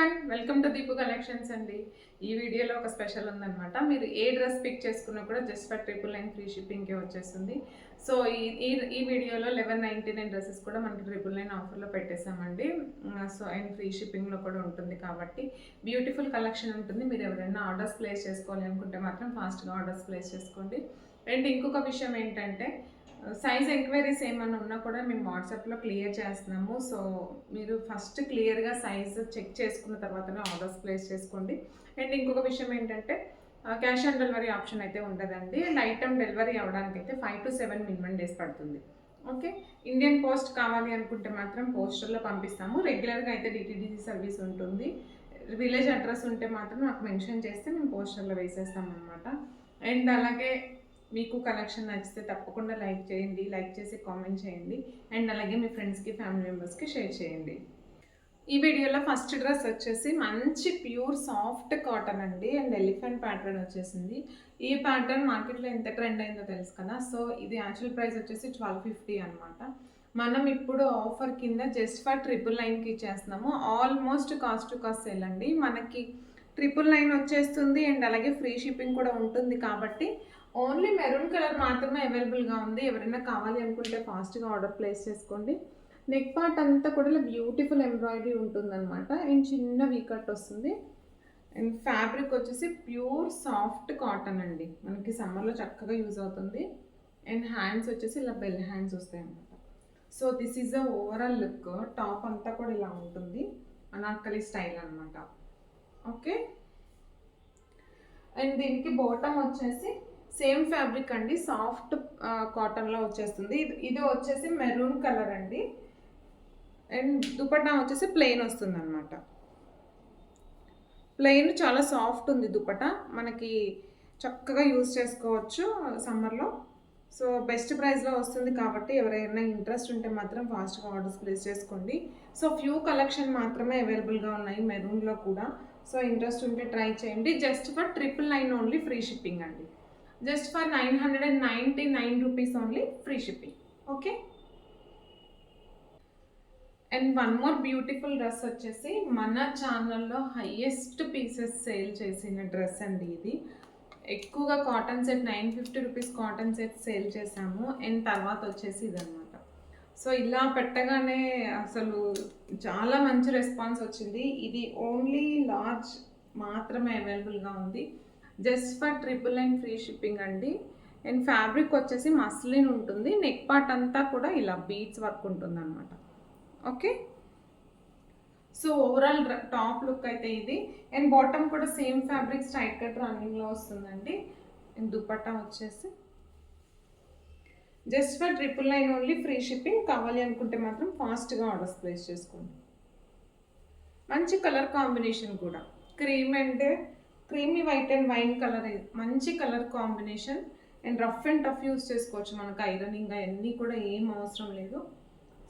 Everyone, welcome to Deepu collections అండి. ఈ వీడియోలో ఒక స్పెషల్ ఉందన్నమాట. మీరు ఏ డ్రెస్ పిక్ చేసుకున్నా కూడా జస్ట్ ఫర్ 999 ఫ్రీ షిప్పింగ్కే వచ్చేస్తుంది. సో ఈ వీడియోలో 1199 డ్రెస్సెస్ కూడా మనకి 999 ఆఫర్లో పెట్టేసామండి. సో అండ్ ఫ్రీ షిప్పింగ్లో కూడా ఉంటుంది కాబట్టి బ్యూటిఫుల్ కలెక్షన్ ఉంటుంది. మీరు ఎవరైనా ఆర్డర్స్ ప్లేస్ చేసుకోవాలి అనుకుంటే మాత్రం ఫాస్ట్గా ఆర్డర్స్ ప్లేస్ చేసుకోండి. అండ్ ఇంకొక విషయం ఏంటంటే సైజ్ ఎంక్వైరీస్ ఏమైనా ఉన్నా కూడా మేము వాట్సాప్లో క్లియర్ చేస్తున్నాము. సో మీరు ఫస్ట్ క్లియర్గా సైజ్ చెక్ చేసుకున్న తర్వాతనే ఆర్డర్స్ ప్లేస్ చేసుకోండి. అండ్ ఇంకొక విషయం ఏంటంటే క్యాష్ ఆన్ డెలివరీ ఆప్షన్ అయితే ఉండదండి. అండ్ ఐటమ్ డెలివరీ అవ్వడానికి అయితే 5 to 7 మినిమం డేస్ పడుతుంది. ఓకే, ఇండియన్ పోస్ట్ కావాలి అనుకుంటే మాత్రం పోస్టర్లో పంపిస్తాము. రెగ్యులర్గా అయితే డిటీడీసీ సర్వీస్ ఉంటుంది. విలేజ్ అడ్రస్ ఉంటే మాత్రం నాకు మెన్షన్ చేస్తే మేము పోస్టర్లో వేసేస్తాం అనమాట. అండ్ అలాగే మీకు కలెక్షన్ నచ్చితే తప్పకుండా లైక్ చేయండి, లైక్ చేసి కామెంట్ చేయండి. అండ్ అలాగే మీ ఫ్రెండ్స్కి ఫ్యామిలీ మెంబర్స్కి షేర్ చేయండి. ఈ వీడియోలో ఫస్ట్ డ్రెస్ వచ్చేసి మంచి ప్యూర్ సాఫ్ట్ కాటన్ అండి. అండ్ ఎలిఫెంట్ ప్యాటర్న్ వచ్చేసింది. ఈ ప్యాటర్న్ మార్కెట్లో ఎంత ట్రెండ్ అయిందో తెలుసు కదా. సో ఇది యాక్చువల్ ప్రైస్ వచ్చేసి 1250 అనమాట. మనం ఇప్పుడు ఆఫర్ కింద జస్ట్ ఫర్ 999కి ఇచ్చేస్తున్నాము. Almost cost to cost sale అండి. మనకి 999 వచ్చేస్తుంది. అండ్ అలాగే ఫ్రీ షిప్పింగ్ కూడా ఉంటుంది కాబట్టి ఓన్లీ మెరూన్ కలర్ మాత్రమే అవైలబుల్గా ఉంది. ఎవరైనా కావాలి అనుకుంటే ఫాస్ట్గా ఆర్డర్ ప్లేస్ చేసుకోండి. నెక్ పార్ట్ అంతా కూడా ఇలా బ్యూటిఫుల్ ఎంబ్రాయిడరీ ఉంటుందన్నమాట. అండ్ చిన్న వీకట్ వస్తుంది. అండ్ ఫ్యాబ్రిక్ వచ్చేసి ప్యూర్ సాఫ్ట్ కాటన్ అండి. మనకి సమ్మర్లో చక్కగా యూజ్ అవుతుంది. అండ్ హ్యాండ్స్ వచ్చేసి ఇలా బెల్ హ్యాండ్స్ వస్తాయి అన్నమాట. So this is the overall look. Top అంతా కూడా ఇలా ఉంటుంది, అనార్కలి స్టైల్ అనమాట. ఓకే, అండ్ దీనికి బాటమ్ వచ్చేసి సేమ్ ఫ్యాబ్రిక్ అండి, సాఫ్ట్ కాటన్లో వచ్చేస్తుంది. ఇది వచ్చేసి మెరూన్ కలర్ అండి. అండ్ దుపట్టా వచ్చేసి ప్లెయిన్ వస్తుంది అనమాట. ప్లెయిన్ చాలా సాఫ్ట్ ఉంది దుపట్టా, మనకి చక్కగా యూజ్ చేసుకోవచ్చు సమ్మర్లో. సో బెస్ట్ ప్రైస్లో వస్తుంది కాబట్టి ఎవరైనా ఇంట్రెస్ట్ ఉంటే మాత్రం ఫాస్ట్గా ఆర్డర్స్ ప్లేస్ చేసుకోండి. సో ఫ్యూ కలెక్షన్ మాత్రమే అవైలబుల్గా ఉన్నాయి మెరూన్లో కూడా. సో ఇంట్రెస్ట్ ఉంటే ట్రై చేయండి. Just for 999 only free shipping అండి. Just for 999 rupees only free shipping. Okay, and one more beautiful dress వచ్చేసి మన ఛానల్లో హైయెస్ట్ పీసెస్ సేల్ చేసిన డ్రెస్ అండి. ఇది ఎక్కువగా cotton set 950 rupees cotton set sale చేసాము. అండ్ తర్వాత వచ్చేసి ఇదనమాట. సో ఇలా పెట్టగానే అసలు చాలా మంచి రెస్పాన్స్ వచ్చింది. ఇది ఓన్లీ లార్జ్ మాత్రమే అవైలబుల్గా ఉంది. జస్ట్ ఫర్ 999 ఫ్రీ షిప్పింగ్ అండి. అండ్ ఫ్యాబ్రిక్ వచ్చేసి మస్లిన్ ఉంటుంది. నెక్ పార్ట్ అంతా కూడా ఇలా బీడ్స్ వర్క్ ఉంటుంది అనమాట. Okay, so overall top look అయితే ఇది. అండ్ బాటమ్ కూడా సేమ్ ఫ్యాబ్రిక్ స్ట్రైట్ కట్ రన్నింగ్లో వస్తుందండి. అండ్ దుపట్టా వచ్చేసి just for 999 only free shipping. కావాలి అనుకుంటే మాత్రం ఫాస్ట్గా ఆర్డర్స్ ప్లేస్ చేసుకోండి. మంచి కలర్ కాంబినేషన్ కూడా, creamy white and wine colour, మంచి colour combination. And rough and tough use చేసుకోవచ్చు, మనకు ఐరనింగ్ అవన్నీ కూడా ఏం అవసరం లేదు.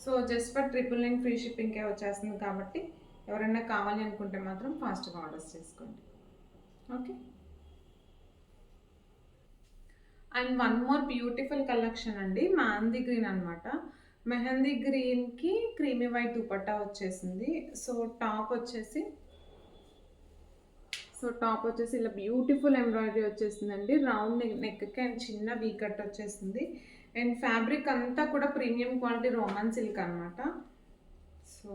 సో జస్ట్ ఫర్ 999 ఫ్రీ షిప్పింగ్కే వచ్చేస్తుంది కాబట్టి ఎవరైనా కావాలి అనుకుంటే మాత్రం ఫాస్ట్గా ఆర్డర్స్ చేసుకోండి. Okay, and one more beautiful collection అండి, మెహందీ గ్రీన్ అనమాట. మెహందీ గ్రీన్కి క్రీమీ వైట్ దుపట్టా వచ్చేసింది. సో టాప్ వచ్చేసి ఇలా బ్యూటిఫుల్ ఎంబ్రాయిడరీ వచ్చేసిందండి. రౌండ్ నెక్కి అండ్ చిన్న వీ కట్ వచ్చేసింది. అండ్ ఫ్యాబ్రిక్ అంతా కూడా ప్రీమియం క్వాలిటీ రోమన్ సిల్క్ అనమాట. సో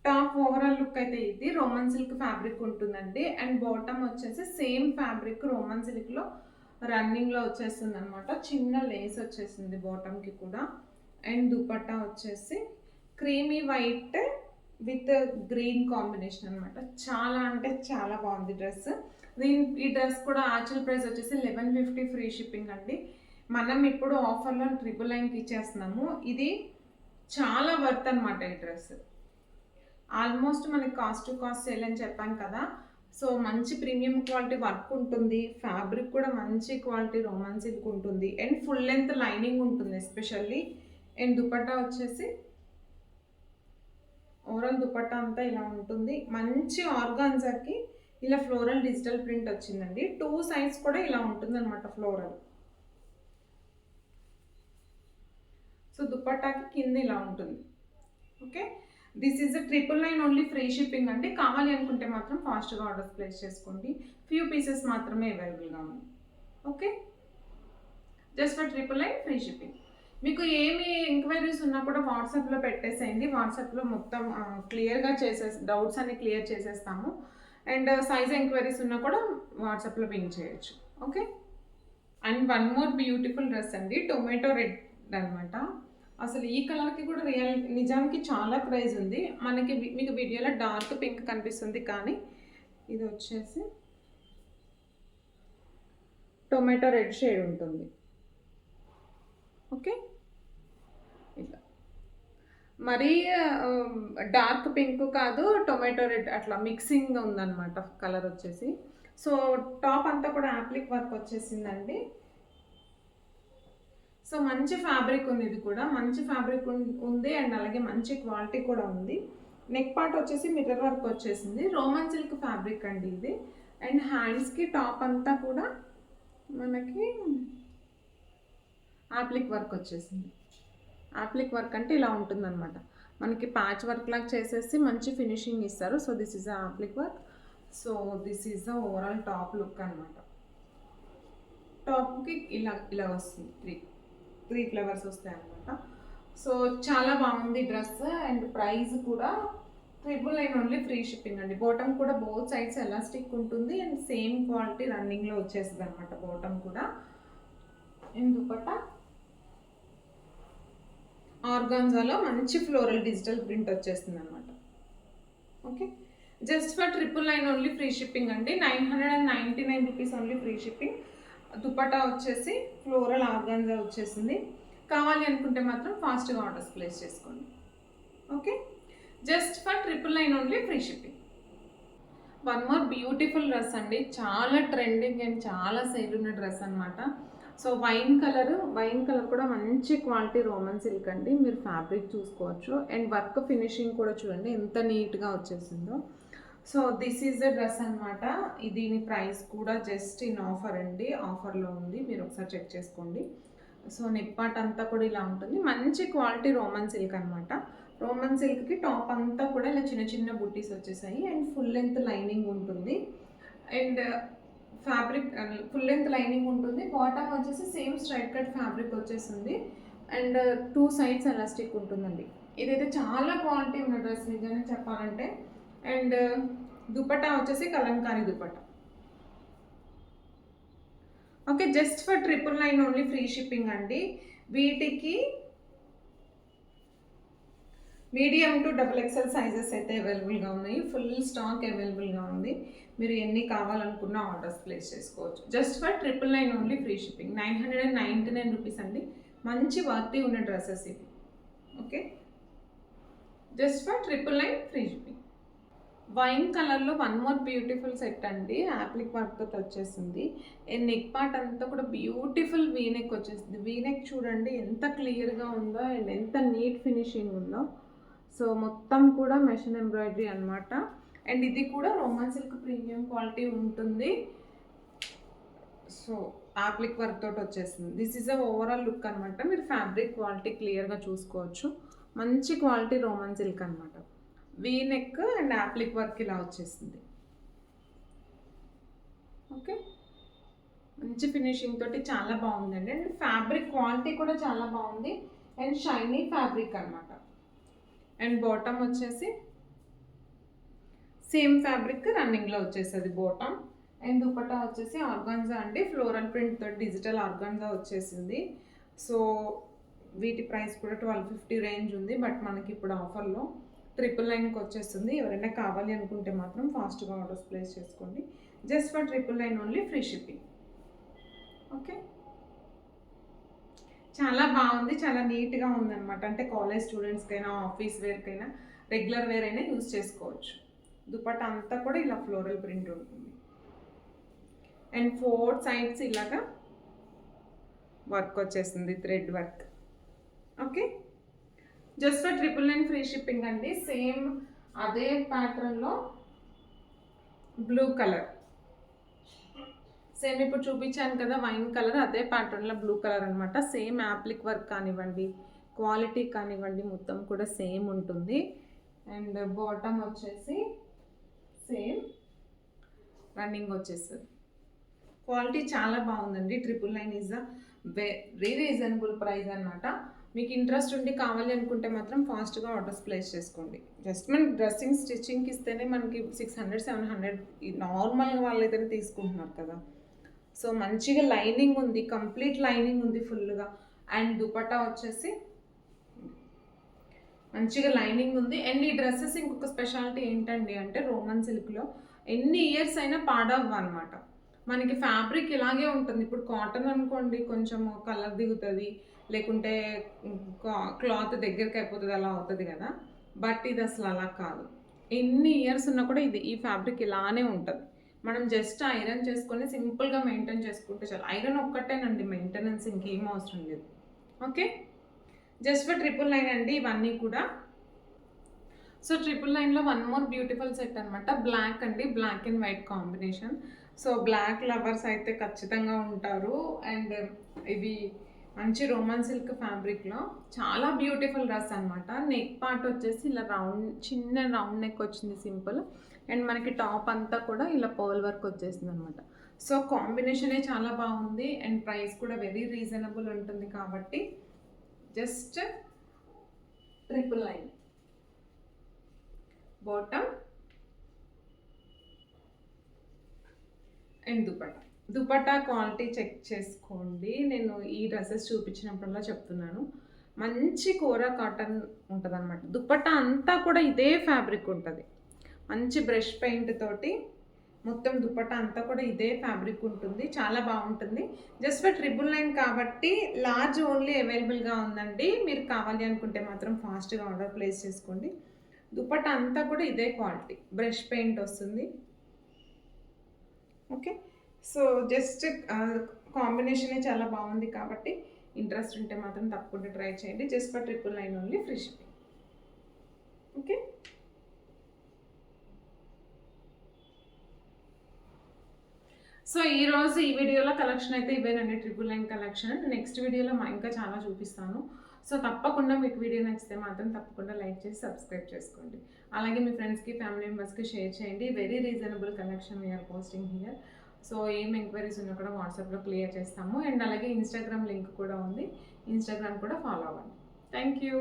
టాప్ ఓవరాల్ లుక్ అయితే ఇది రోమన్ సిల్క్ ఫ్యాబ్రిక్ ఉంటుందండి. అండ్ బాటమ్ వచ్చేసి సేమ్ ఫ్యాబ్రిక్ రోమన్ సిల్క్లో రన్నింగ్లో వచ్చేస్తుంది అనమాట. చిన్న లేస్ వచ్చేసింది బాటమ్కి కూడా. అండ్ దుపట్టా వచ్చేసి creamy white with green combination అనమాట. చాలా అంటే చాలా బాగుంది డ్రెస్. ఈ డ్రెస్ కూడా యాక్చువల్ ప్రైస్ వచ్చేసి 1150 ఫ్రీ షిప్పింగ్ అండి. మనం ఇప్పుడు ఆఫర్లో 999కి ఇచ్చేస్తున్నాము. ఇది చాలా వర్త్ అనమాట ఈ డ్రెస్. ఆల్మోస్ట్ మనకి కాస్ట్ టు కాస్ట్ సేల్ అని చెప్పాను కదా. సో మంచి ప్రీమియం క్వాలిటీ వర్క్ ఉంటుంది. ఫ్యాబ్రిక్ కూడా మంచి క్వాలిటీ రోమన్ సిల్క్ ఉంటుంది. అండ్ ఫుల్ లెంత్ లైనింగ్ ఉంటుంది ఎస్పెషల్లీ. అండ్ దుపట్టా వచ్చేసి ఓవరాల్ దుపట్టా అంతా ఇలా ఉంటుంది. మంచి ఆర్గాన్జాకి ఇలా ఫ్లోరల్ డిజిటల్ ప్రింట్ వచ్చిందండి. 2 సైడ్స్ కూడా ఇలా ఉంటుంది అనమాట ఫ్లోరల్. సో దుపట్టాకి కింద ఇలా ఉంటుంది. Okay, this is 999 only free shipping అండి. కావాలి అనుకుంటే మాత్రం ఫాస్ట్గా ఆర్డర్స్ ప్లేస్ చేసుకోండి. ఫ్యూ పీసెస్ మాత్రమే అవైలబుల్గా ఉంది. Okay, just for 999 free shipping. మీకు ఏమి ఎంక్వైరీస్ ఉన్నా కూడా వాట్సాప్లో పెట్టేసేయండి. వాట్సాప్లో మొత్తం క్లియర్గా డౌట్స్ అన్ని క్లియర్ చేసేస్తాము. అండ్ సైజ్ ఎంక్వైరీస్ ఉన్నా కూడా వాట్సాప్లో పింక్ చేయొచ్చు. Okay, and one more beautiful dress అండి, టొమాటో రెడ్ అనమాట. అసలు ఈ కలర్కి కూడా నిజానికి చాలా ప్రైస్ ఉంది. మీకు వీడియోలో డార్క్ పింక్ కనిపిస్తుంది, కానీ ఇది వచ్చేసి టొమాటో రెడ్ షేడ్ ఉంటుంది. ఓకే, ఇట్లా మరీ డార్క్ పింక్ కాదు, టొమాటో రెడ్ అట్లా మిక్సింగ్ ఉందన్నమాట కలర్ వచ్చేసి. సో టాప్ అంతా కూడా యాప్లిక్ వర్క్ వచ్చేసిందండి. సో మంచి ఫ్యాబ్రిక్ ఉంది, ఇది కూడా మంచి ఫ్యాబ్రిక్ ఉంది అండ్ అలాగే మంచి క్వాలిటీ కూడా ఉంది. నెక్ పార్ట్ వచ్చేసి మిర్రర్ వర్క్ వచ్చేసింది, రోమన్ సిల్క్ ఫ్యాబ్రిక్ అండి ఇది. అండ్ హ్యాండ్స్కి టాప్ అంతా కూడా మనకి యాప్లిక్ వర్క్ వచ్చేసింది. యాప్లిక్ వర్క్ అంటే ఇలా ఉంటుందన్నమాట, మనకి ప్యాచ్ వర్క్ లాగా చేసేసి మంచి ఫినిషింగ్ ఇస్తారు. So this is appliqué work. So this is the overall top look అనమాట. టాప్కి ఇలా వస్తుంది, త్రీ ఫ్లవర్స్ వస్తాయి అనమాట. సో చాలా బాగుంది డ్రెస్. అండ్ ప్రైస్ కూడా 999 ఓన్లీ ఫ్రీ షిప్పింగ్ అండి. బాటమ్ కూడా బోత్ సైడ్స్ ఎలాస్టిక్ ఉంటుంది అండ్ సేమ్ క్వాలిటీ రన్నింగ్లో వచ్చేస్తుంది అనమాట బాటమ్ కూడా. అండ్ దుపట్టా ఆర్గాన్జాలో మంచి ఫ్లోరల్ డిజిటల్ ప్రింట్ వచ్చేస్తుంది అనమాట. Okay, just for 999 only free shipping అండి. 999 rupees only free shipping. Dupatta వచ్చేసి ఫ్లోరల్ ఆర్గాన్జా వచ్చేసింది. కావాలి అనుకుంటే మాత్రం ఫాస్ట్గా ఆర్డర్స్ ప్లేస్ చేసుకోండి. Okay, just for 999 only free shipping. One more beautiful dress అండి, చాలా ట్రెండింగ్ అండ్ చాలా సేల్ ఉన్న డ్రెస్ అనమాట. సో వైన్ కలర్ కూడా మంచి క్వాలిటీ రోమన్ సిల్క్ అండి. మీరు ఫ్యాబ్రిక్ చూసుకోవచ్చు అండ్ వర్క్ ఫినిషింగ్ కూడా చూడండి ఎంత నీట్గా వచ్చేసిందో. So this is the dress అనమాట. దీని ప్రైస్ కూడా జస్ట్ ఇన్ ఆఫర్ అండి, ఆఫర్లో ఉంది, మీరు ఒకసారి చెక్ చేసుకోండి. సో నెక్ పార్ట్ అంతా కూడా ఇలా ఉంటుంది, మంచి క్వాలిటీ రోమన్ సిల్క్ అనమాట. రోమన్ సిల్క్కి టాప్ అంతా కూడా ఇలా చిన్న చిన్న బుట్టీస్ వచ్చేసాయి అండ్ ఫుల్ లెంత్ లైనింగ్ ఉంటుంది. And fabric full length lining ఉంటుంది. బాటమ్ వచ్చేసి సేమ్ స్ట్రైట్ కట్ ఫ్యాబ్రిక్ వచ్చేసింది అండ్ టూ సైడ్స్ ఎలాస్టిక్ ఉంటుందండి. ఇదైతే చాలా క్వాలిటీ ఉన్న డ్రెస్ నిజంగా చెప్పాలంటే. అండ్ దుపట్టా వచ్చేసి Kalamkari dupatta. Okay, just for 999 only free shipping అండి. వీటికి మీడియం టు XXL సైజెస్ అయితే అవైలబుల్గా ఉన్నాయి. ఫుల్ స్టాక్ అవైలబుల్గా ఉంది, మీరు ఎన్ని కావాలనుకున్న ఆర్డర్స్ ప్లేస్ చేసుకోవచ్చు. Just for 999 only free shipping. 999 rupees అండి. మంచి వర్తి ఉన్న డ్రెస్సెస్ ఇవి. Okay, just for 999 free shipping. Wine కలర్లో వన్ మోర్ బ్యూటిఫుల్ సెట్ అండి, యాప్లిక్ వర్క్తో వచ్చేసింది. అండ్ నెక్ పార్ట్ అంతా కూడా బ్యూటిఫుల్ వీనెక్ వచ్చేసింది. వీనెక్ చూడండి ఎంత క్లియర్గా ఉందో అండ్ ఎంత నీట్ ఫినిషింగ్ ఉందో. సో మొత్తం కూడా మెషిన్ ఎంబ్రాయిడరీ అనమాట. అండ్ ఇది కూడా రోమన్ సిల్క్ ప్రీమియం క్వాలిటీ ఉంటుంది. సో యాప్లిక్ వర్క్ తోటి వచ్చేసింది. This is a overall look అనమాట. మీరు ఫ్యాబ్రిక్ క్వాలిటీ క్లియర్గా చూసుకోవచ్చు. మంచి క్వాలిటీ రోమన్ సిల్క్ అనమాట. V neck and appliqué work ఇలా వచ్చేసింది. ఓకే, మంచి ఫినిషింగ్ తోటి చాలా బాగుందండి. అండ్ ఫ్యాబ్రిక్ క్వాలిటీ కూడా చాలా బాగుంది అండ్ షైనీ ఫ్యాబ్రిక్ అనమాట. అండ్ బాటమ్ వచ్చేసి సేమ్ ఫ్యాబ్రిక్ రన్నింగ్లో వచ్చేస్తుంది బాటమ్. అండ్ దుపట్టా వచ్చేసి ఆర్గాన్జా అండి, ఫ్లోరల్ ప్రింట్ తోటి డిజిటల్ ఆర్గాన్జా వచ్చేసింది. సో వీటి ప్రైస్ కూడా 1250 రేంజ్ ఉంది, బట్ మనకి ఇప్పుడు ఆఫర్లో 999కి వచ్చేస్తుంది. ఎవరైనా కావాలి అనుకుంటే మాత్రం ఫాస్ట్గా ఆర్డర్స్ ప్లేస్ చేసుకోండి. Just for 999 only free shipping. Okay, చాలా బాగుంది, చాలా నీట్గా ఉందన్నమాట. అంటే కాలేజ్ స్టూడెంట్స్కైనా ఆఫీస్ వేర్కైనా రెగ్యులర్ వేర్ అయినా యూజ్ చేసుకోవచ్చు. దుపట్టా అంతా కూడా ఇలా ఫ్లోరల్ ప్రింట్ ఉంటుంది అండ్ 4 సైడ్స్ ఇలాగా వర్క్ వచ్చేస్తుంది, thread work. Okay, just for 999 free shipping అండి. సేమ్ అదే ప్యాటర్న్లో బ్లూ కలర్, సేమ్ ఇప్పుడు చూపించాను కదా వైన్ కలర్, అదే ప్యాటర్న్లో బ్లూ కలర్ అనమాట. సేమ్ యాప్లిక్ వర్క్ కానివ్వండి, క్వాలిటీ కానివ్వండి మొత్తం కూడా సేమ్ ఉంటుంది. అండ్ బాటమ్ వచ్చేసి సేమ్ రన్నింగ్ వచ్చేస్తుంది. క్వాలిటీ చాలా బాగుందండి. 999 is a very reasonable price అనమాట. మీకు ఇంట్రెస్ట్ ఉండి కావాలి అనుకుంటే మాత్రం ఫాస్ట్గా ఆర్డర్స్ ప్లేస్ చేసుకోండి. జస్ట్ మనకి డ్రెస్సింగ్ స్టిచ్చింగ్కి ఇస్తేనే మనకి 600-700 నార్మల్గా వాళ్ళైతే తీసుకుంటున్నారు కదా. సో మంచిగా లైనింగ్ ఉంది, కంప్లీట్ లైనింగ్ ఉంది ఫుల్గా. అండ్ దుపట్టా వచ్చేసి మంచిగా లైనింగ్ ఉంది. అండ్ ఈ డ్రెస్సెస్ ఇంకొక స్పెషాలిటీ ఏంటండి అంటే రోమన్ సిల్క్లో ఎన్ని ఇయర్స్ అయినా పాడవ్వ అనమాట. మనకి ఫ్యాబ్రిక్ ఇలాగే ఉంటుంది. ఇప్పుడు కాటన్ అనుకోండి కొంచెం కలర్ దిగుతుంది, లేకుంటే క్లాత్ దగ్గరికి అయిపోతుంది, అలా అవుతుంది కదా. బట్ ఇది అసలు అలా కాదు. ఎన్ని ఇయర్స్ ఉన్నా కూడా ఈ ఫ్యాబ్రిక్ ఇలానే ఉంటుంది. మనం జస్ట్ ఐరన్ చేసుకొని సింపుల్గా మెయింటైన్ చేసుకుంటే చాలు. ఐరన్ ఒక్కటేనండి మెయింటెనెన్స్, ఇంకేం అవసరం లేదు. ఓకే, జస్ట్ ఫర్ 999 అండి ఇవన్నీ కూడా. సో 999లో వన్ మోర్ బ్యూటిఫుల్ సెట్ అనమాట. బ్లాక్ అండి, black and white combination. So black lovers అయితే ఖచ్చితంగా ఉంటారు. అండ్ ఇవి మంచి రోమన్ సిల్క్ ఫ్యాబ్రిక్లో చాలా బ్యూటిఫుల్ డ్రెస్ అనమాట. నెక్ పార్ట్ వచ్చేసి ఇలా చిన్న రౌండ్ నెక్ వచ్చింది సింపుల్. అండ్ మనకి టాప్ అంతా కూడా ఇలా పర్ల్ వర్క్ వచ్చేసింది అనమాట. సో కాంబినేషనే చాలా బాగుంది. అండ్ ప్రైస్ కూడా వెరీ రీజనబుల్ ఉంటుంది కాబట్టి just 999. Bottom and dupatta quality check చేసుకోండి. నేను ఈ డ్రెస్సెస్ చూపించినప్పుడల్లా చెప్తున్నాను, మంచి కోరా కాటన్ ఉంటుంది అనమాట. దుపట్టా అంతా కూడా ఇదే ఫ్యాబ్రిక్ ఉంటుంది. మంచి బ్రష్ పెయింట్ తోటి మొత్తం దుపట్టా అంతా కూడా ఇదే ఫ్యాబ్రిక్ ఉంటుంది. చాలా బాగుంటుంది. జస్ట్ ఫర్ 999 కాబట్టి లార్జ్ ఓన్లీ అవైలబుల్గా ఉందండి. మీరు కావాలి అనుకుంటే మాత్రం ఫాస్ట్గా ఆర్డర్ ప్లేస్ చేసుకోండి. దుపట్టా అంతా కూడా ఇదే క్వాలిటీ, బ్రష్ పెయింట్ వస్తుంది. ఓకే, సో జస్ట్ కాంబినేషనే చాలా బాగుంది కాబట్టి ఇంట్రెస్ట్ ఉంటే మాత్రం తప్పకుండా ట్రై చేయండి. Just for 999 only, free shipping. Okay, so ఈరోజు ఈ వీడియోలో కలెక్షన్ అయితే ఇవేనండి, 999 కలెక్షన్. నెక్స్ట్ వీడియోలో ఇంకా చాలా చూపిస్తాను. సో తప్పకుండా మీకు వీడియో నచ్చితే మాత్రం తప్పకుండా లైక్ చేసి సబ్స్క్రైబ్ చేసుకోండి. అలాగే మీ ఫ్రెండ్స్కి, ఫ్యామిలీ మెంబర్స్కి షేర్ చేయండి. Very reasonable collection we are posting here. So ఏం ఎంక్వైరీస్ ఉన్నా కూడా వాట్సాప్లో క్లియర్ చేస్తాము. అండ్ అలాగే ఇన్స్టాగ్రామ్ లింక్ కూడా ఉంది, ఇన్స్టాగ్రామ్ కూడా ఫాలో అవ్వండి. Thank you.